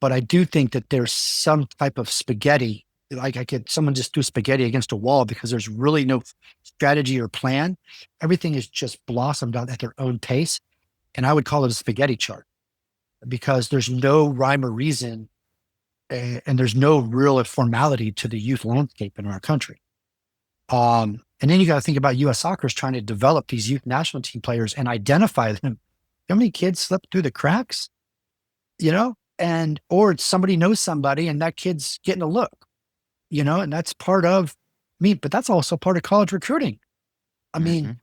but I do think that there's some type of spaghetti. Like someone just do spaghetti against a wall because there's really no strategy or plan. Everything is just blossomed out at their own pace. And I would call it a spaghetti chart because there's no rhyme or reason and there's no real formality to the youth landscape in our country. And then you got to think about U.S. Soccer is trying to develop these youth national team players and identify them. How many kids slip through the cracks, or somebody knows somebody and that kid's getting a look, and that's part of but that's also part of college recruiting. I mean,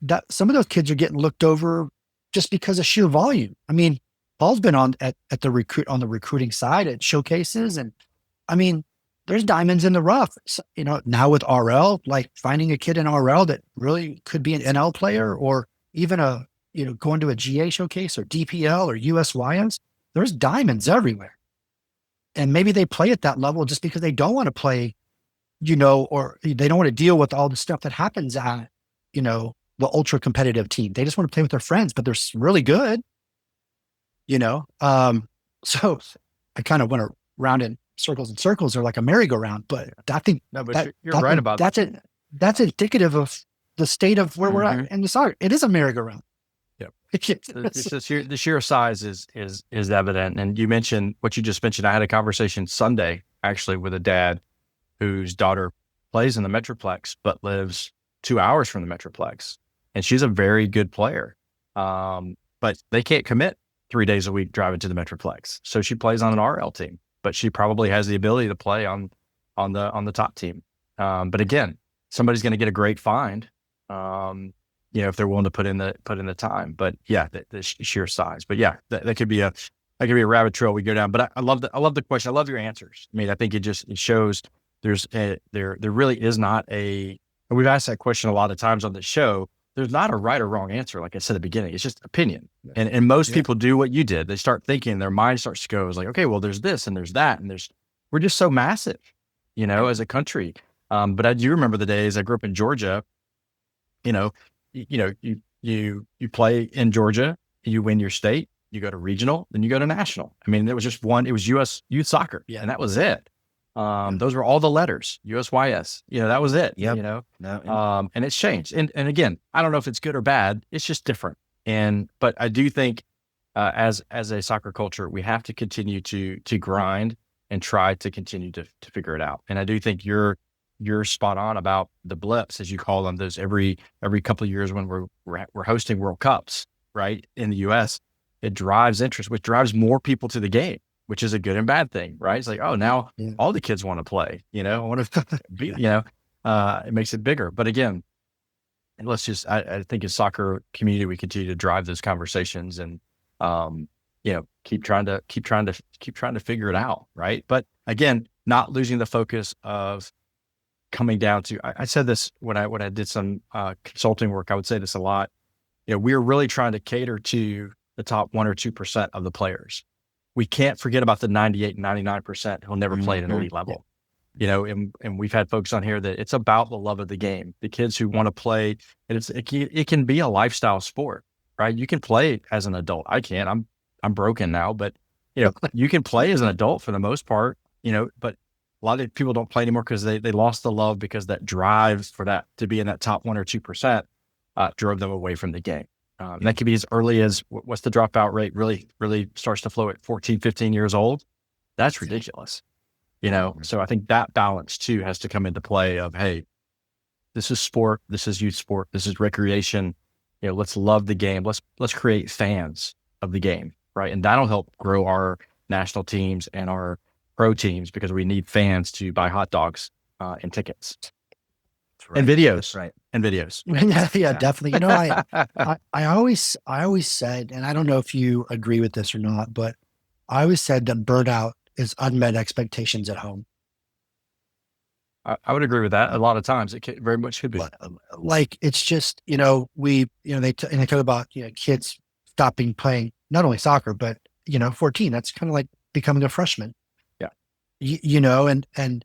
that some of those kids are getting looked over just because of sheer volume. I mean, Paul's been on the recruiting side at showcases. And I mean, there's diamonds in the rough, now with RL, like finding a kid in RL that really could be an NL player or even going to a GA showcase or DPL or USYS. There's diamonds everywhere. And maybe they play at that level just because they don't want to play, or they don't want to deal with all the stuff that happens at, the ultra competitive team. They just want to play with their friends, but they're really good, So I kind of went around in circles and circles or like a merry-go-round, but I think you're right about that. That's indicative of the state of where we're at in the soccer. It is a merry-go-round. Yep. The sheer size is evident. And you mentioned what you just mentioned. I had a conversation Sunday actually with a dad whose daughter plays in the Metroplex, but lives 2 hours from the Metroplex. And she's a very good player. But they can't commit 3 days a week driving to the Metroplex. So she plays on an RL team, but she probably has the ability to play on the top team. But again, somebody's going to get a great find, if they're willing to put in the time. But yeah, the sheer size. But yeah, that could be a rabbit trail we go down. But I love the question. I love your answers. I mean, I think it shows there really is not and we've asked that question a lot of times on the show. There's not a right or wrong answer. Like I said at the beginning, it's just opinion. And most people do what you did. They start thinking, their mind starts to go, it's like, okay, well, there's this and there's that. And we're just so massive, as a country. But I do remember the days I grew up in Georgia, you play in Georgia, you win your state, you go to regional, then you go to national. I mean, it was U.S. youth soccer. Yeah. And that was it. Those were all the letters, USYS, that was it, No, and it's changed. And again, I don't know if it's good or bad. It's just different. But I do think, as a soccer culture, we have to continue to grind and try to continue to figure it out. And I do think you're spot on about the blips, as you call them, those every couple of years when we're hosting World Cups, right? In the US, it drives interest, which drives more people to the game, which is a good and bad thing, right? It's like, oh, now all the kids want to play, I want to be, it makes it bigger. But again, I think as soccer community, we continue to drive those conversations and, keep trying to figure it out. Right. But again, not losing the focus of coming down to, I said this when I did some consulting work, I would say this a lot. We're really trying to cater to the top 1 or 2% of the players. We can't forget about the 98 and 99% who'll never play at an elite level. And we've had folks on here that it's about the love of the game, the kids who want to play. And it can be a lifestyle sport, right? You can play as an adult. I can't. I'm broken now, but you can play as an adult for the most part. But a lot of people don't play anymore because they lost the love because that drive for that to be in that top 1 or 2% drove them away from the game. And that could be as early as what's the dropout rate really, really starts to flow at 14, 15 years old. That's ridiculous. So I think that balance too has to come into play of, hey, this is sport, this is youth sport, this is recreation. Let's love the game. Let's create fans of the game, right? And that'll help grow our national teams and our pro teams because we need fans to buy hot dogs and tickets. Right. And videos. That's right. And videos. Yeah, definitely. I always said, and I don't know if you agree with this or not, but I always said that burnout is unmet expectations at home. I would agree with that. A lot of times very much could be. Like it's just, they talk about, kids stopping playing not only soccer, but, 14, that's kind of like becoming a freshman, Yeah. and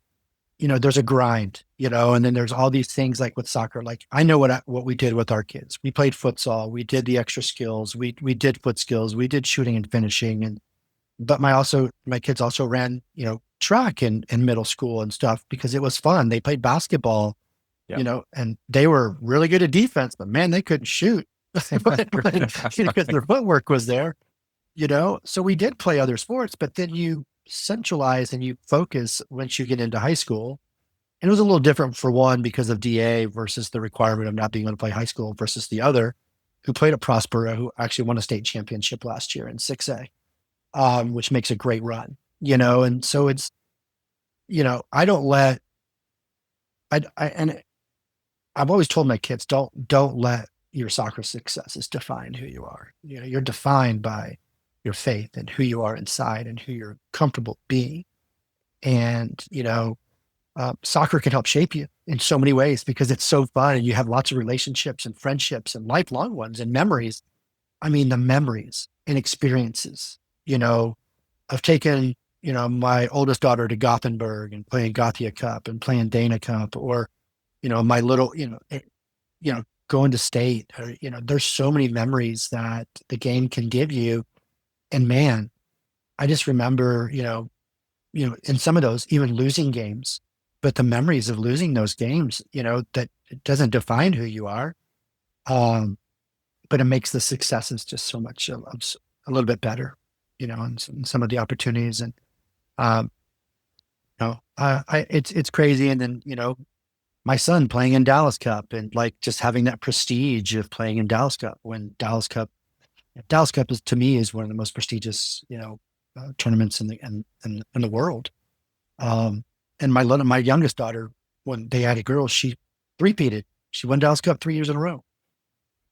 there's a grind, and then there's all these things like with soccer. Like I know what we did with our kids. We played futsal. We did the extra skills. We did foot skills. We did shooting and finishing. But my kids also ran, track in middle school and stuff because it was fun. They played basketball, Yeah. and they were really good at defense, but man, they couldn't shoot because their footwork was there, So we did play other sports, but then you centralize and you focus once you get into high school. And it was a little different for one because of DA versus the requirement of not being able to play high school versus the other who played at Prospera, who actually won a state championship last year in 6A, which makes a great run, and so it's, I don't let, and I've always told my kids, don't let your soccer successes define who you are. You're defined by your faith and who you are inside and who you're comfortable being. And, soccer can help shape you in so many ways because it's so fun and you have lots of relationships and friendships and lifelong ones and memories. I mean, the memories and experiences, of taking, my oldest daughter to Gothenburg and playing Gothia Cup and playing Dana Cup, or, my little, going to state, or, there's so many memories that the game can give you. And man, I just remember, in some of those, even losing games, but the memories of losing those games, that it doesn't define who you are. But it makes the successes just so much, a little bit better, and some of the opportunities. And, it's crazy. And then, my son playing in Dallas Cup and like just having that prestige of playing in Dallas Cup when Dallas Cup is, to me, is one of the most prestigious, tournaments in the world. And my youngest daughter, when they had a girl, she three-peated. She won Dallas Cup 3 years in a row.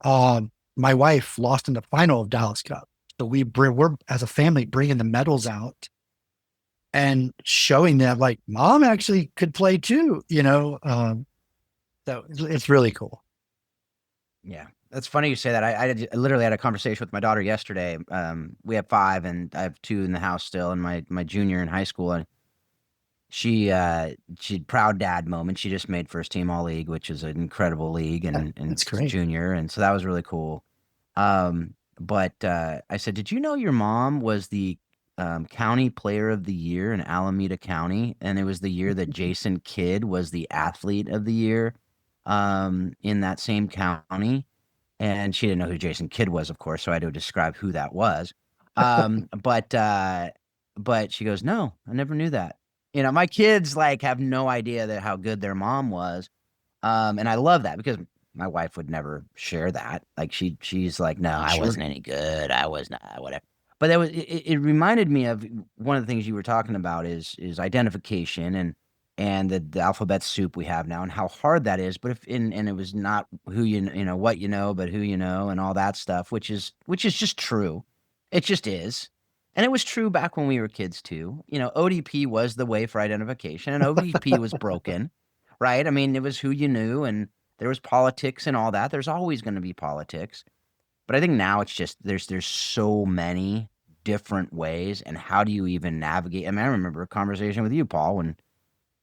My wife lost in the final of Dallas Cup. So we're as a family bringing the medals out and showing them like mom actually could play too, so it's really cool. Yeah. That's funny you say that. I literally had a conversation with my daughter yesterday. We have 5 and I have 2 in the house still, and my junior in high school. And she proud dad moment. She just made first team all league, which is an incredible league, and That's great. junior. And so that was really cool. But I said, did you know your mom was the county player of the year in Alameda County? And it was the year that Jason Kidd was the athlete of the year in that same county. And she didn't know who Jason Kidd was, of course, so I had to describe who that was. But she goes, no, I never knew that. My kids like have no idea how good their mom was. And I love that because my wife would never share that. Like she's like, no, I Sure. wasn't any good. I was not, whatever. But it reminded me of one of the things you were talking about is identification and the alphabet soup we have now and how hard that is. But and it was not who what but who and all that stuff, which is just true. It just is. And it was true back when we were kids too. ODP was the way for identification, and ODP was broken, right? I mean, it was who you knew, and there was politics and all that. There's always going to be politics. But I think now it's just there's so many different ways, and how do you even navigate? I mean, I remember a conversation with you, Paul, when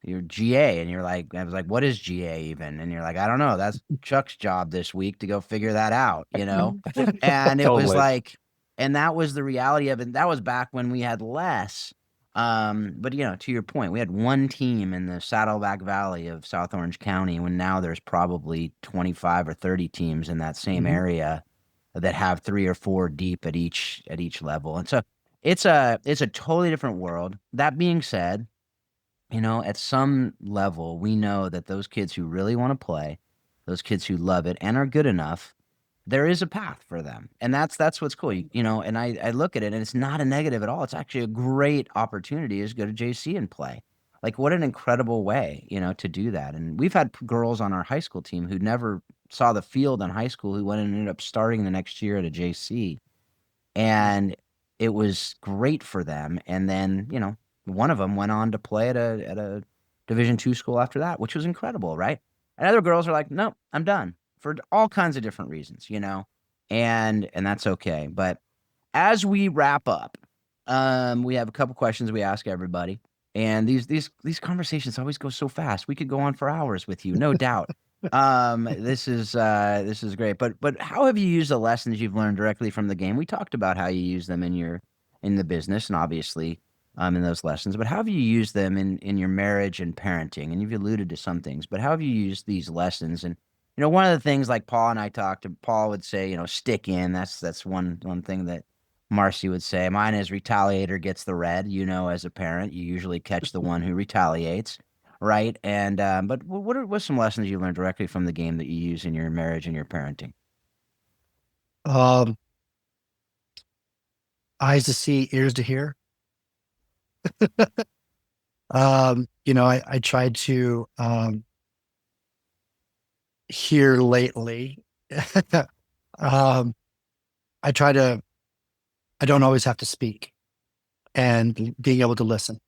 you're GA, and I was like, what is GA even? And you're like, I don't know. That's Chuck's job this week to go figure that out, And it was Totally. like, and that was the reality of it. That was back when we had less. But to your point, we had one team in the Saddleback Valley of South Orange County, when now there's probably 25 or 30 teams in that same area that have 3 or 4 deep at each level. And so it's a totally different world. That being said, at some level, we know that those kids who really want to play, those kids who love it and are good enough, there is a path for them. And that's what's cool. And I look at it, and it's not a negative at all. It's actually a great opportunity to go to JC and play. Like, what an incredible way, to do that. And we've had girls on our high school team who never saw the field in high school who went and ended up starting the next year at a JC. And it was great for them. And then, one of them went on to play at a Division II school after that, which was incredible, right? And other girls are like, nope, I'm done for all kinds of different reasons, and that's okay. But as we wrap up, we have a couple questions we ask everybody, and these conversations always go so fast. We could go on for hours with you, no doubt. This is great. But how have you used the lessons you've learned directly from the game? We talked about how you use them in the business, and obviously in those lessons, but how have you used them in your marriage and parenting? And you've alluded to some things, but how have you used these lessons? And one of the things, like Paul and I talked, Paul would say, stick in. That's one thing that Marcy would say. Mine is retaliator gets the red. As a parent, you usually catch the one who retaliates, right? And but what's some lessons you learned directly from the game that you use in your marriage and your parenting? Eyes to see, ears to hear. I tried to hear lately. I don't always have to speak, and being able to listen.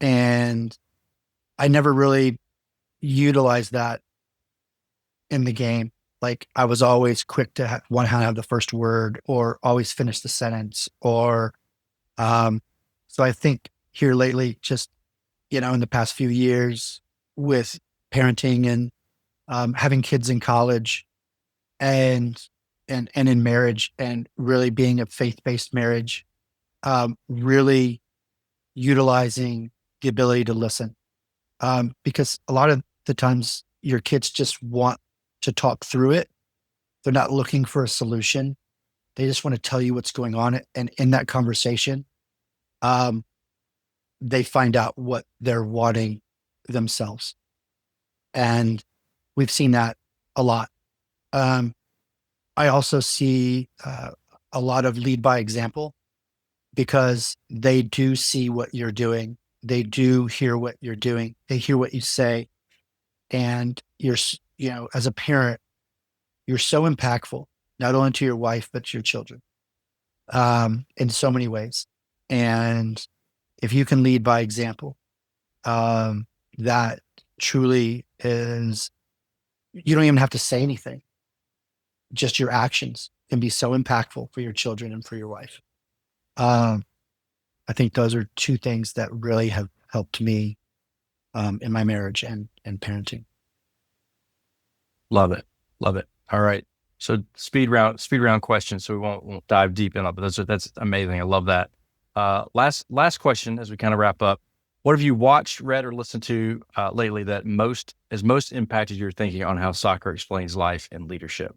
And I never really utilized that in the game. Like, I was always quick to want to have the first word, or always finish the sentence, or so I think here lately, just in the past few years with parenting and having kids in college and in marriage, and really being a faith-based marriage, really utilizing the ability to listen, because a lot of the times your kids just want to talk through it. They're not looking for a solution. They just want to tell you what's going on. And in that conversation, they find out what they're wanting themselves. And we've seen that a lot. I also see a lot of lead by example, because they do see what you're doing. They do hear what you're doing. They hear what you say. And as a parent, you're so impactful, not only to your wife, but to your children, in so many ways. And if you can lead by example, that truly is, you don't even have to say anything. Just your actions can be so impactful for your children and for your wife. I think those are two things that really have helped me in my marriage and parenting. Love it. All right. So speed round questions. So we won't dive deep in it, but that's amazing. I love that. Last question as we kind of wrap up. What have you watched, read, or listened to lately that has most impacted your thinking on how soccer explains life and leadership?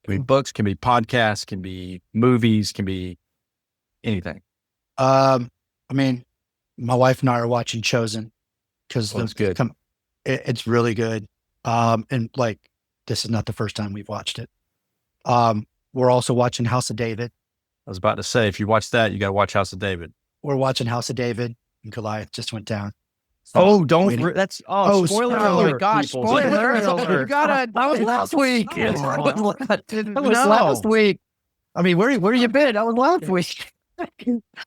Can be books, can be podcasts, can be movies, can be anything. I mean, my wife and I are watching Chosen, because it's good. It's really good. And like, this is not the first time we've watched it. We're also watching House of David. I was about to say, if you watch that, you got to watch House of David. We're watching House of David, and Goliath just went down. So spoiler spoiler alert! Oh my gosh, people. spoiler alert! You gotta. That was last week. That was last week. I mean, where you been? That was last week.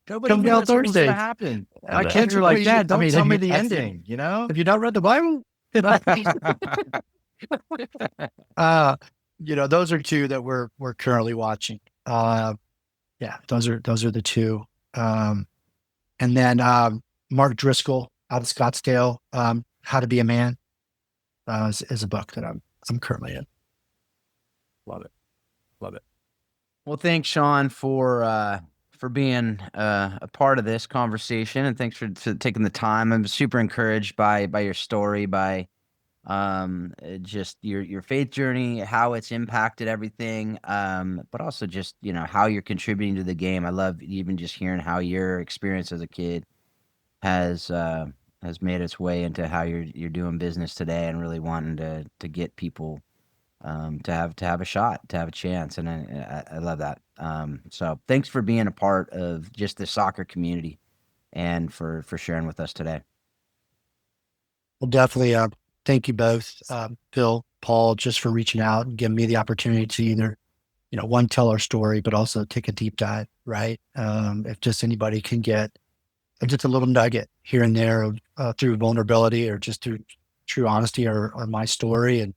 Nobody Come knew down that's what was Thursday. gonna happen. And My kids are like, Dad, don't tell me the have you- ending. Have you not read the Bible? Those are two that we're currently watching. Those are the two. And then Mark Driscoll out of Scottsdale, How to Be a Man, is a book that I'm currently in. Love it. Well, thanks, Sean, for being a part of this conversation, and thanks for taking the time. I'm super encouraged by your story, by just your faith journey, how it's impacted everything, but also just how you're contributing to the game. I love even just hearing how your experience as a kid has made its way into how you're doing business today, and really wanting to get people to have a shot, to have a chance. And I love that. So thanks for being a part of just the soccer community, and for sharing with us today. Well, definitely. Thank you both, Phil, Paul, just for reaching out and giving me the opportunity to either, tell our story, but also take a deep dive, right? If just anybody can get just a little nugget here and there of, through vulnerability or just through true honesty or my story and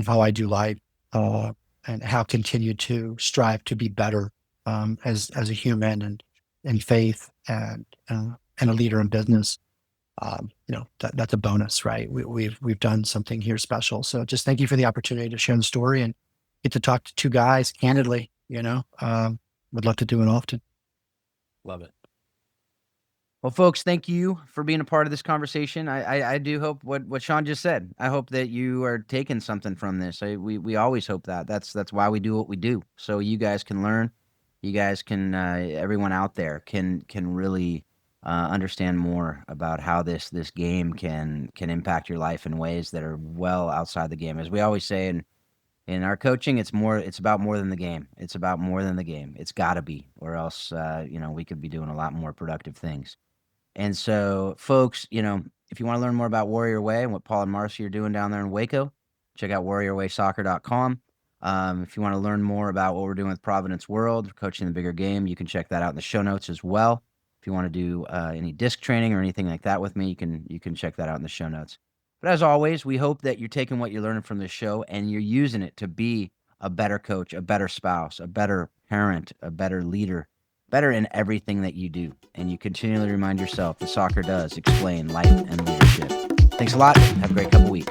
how I do life, and how I continue to strive to be better, as a human and in faith and a leader in business. That's a bonus, right? We've done something here special. So just thank you for the opportunity to share the story and get to talk to two guys candidly. Would love to do it often. Love it. Well, folks, thank you for being a part of this conversation. I do hope what Sean just said. I hope that you are taking something from this. We always hope that. That's why we do what we do. So you guys can learn. You guys can, everyone out there can really understand more about how this game can impact your life in ways that are well outside the game. As we always say in our coaching, it's about more than the game. It's about more than the game. It's got to be, or else we could be doing a lot more productive things. And so, folks, if you want to learn more about Warrior Way and what Paul and Marcy are doing down there in Waco, check out warriorwaysoccer.com. If you want to learn more about what we're doing with Providence World, coaching the bigger game, you can check that out in the show notes as well. If you want to do any disc training or anything like that with me, you can check that out in the show notes. But as always, we hope that you're taking what you're learning from this show and you're using it to be a better coach, a better spouse, a better parent, a better leader, better in everything that you do. And you continually remind yourself that soccer does explain life and leadership. Thanks a lot. Have a great couple weeks.